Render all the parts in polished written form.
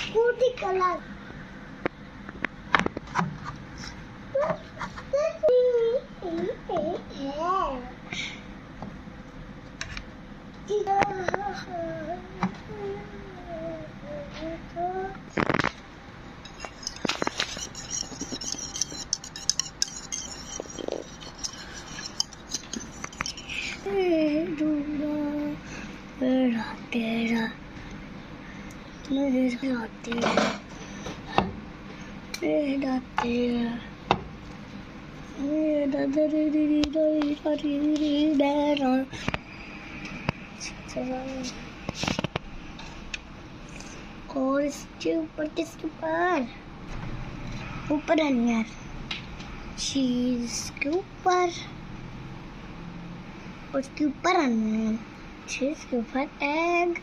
Fruity color. और इसके ऊपर किसके ऊपर ऊपर अनियन चीज के ऊपर उसके ऊपर अनियन चीज के ऊपर एग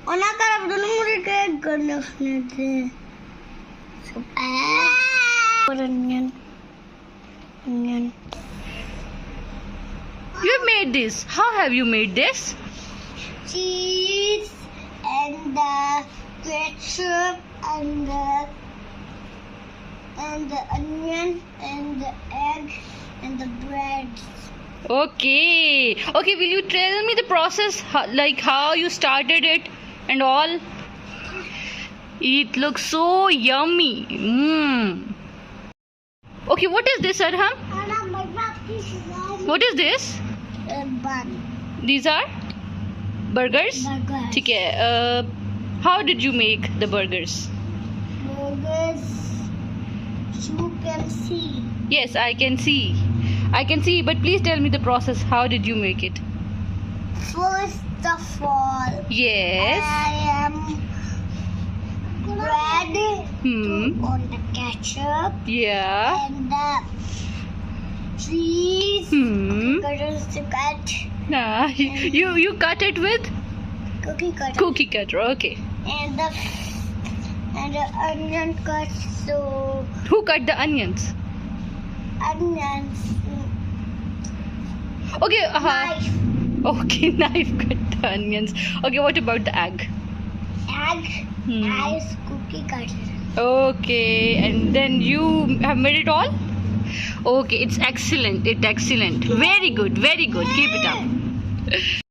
और ना कर अब दोनों मुझे एग करने उसने थे सब एग और onion onion. You made this. How have you made this? Cheese and the ketchup and the onion and the egg and the bread. Okay. Okay, will you tell me the process, like how you started it and all? It looks so yummy. Okay, what is this, Arham? What is this? Bun. These are burgers? Burgers. ठीक है. How did you make the burgers? Burgers. You can see. Yes, I can see. I can see, but please tell me the process. How did you make it? First of all, Yes. I am bread on the ketchup Yeah. and the cheese. Cutters to cut. Nah, you cut it with Cookie cutter. cookie cutter. Okay. And the onion cut. So Who cut the onions? onions. Okay. Knife. Okay, knife cut the onions. Okay, what about the egg? Egg. Ice cookie cutter. Okay, and then you have made it all? Okay, it's excellent. It's excellent. Very good. Very good. Keep it up.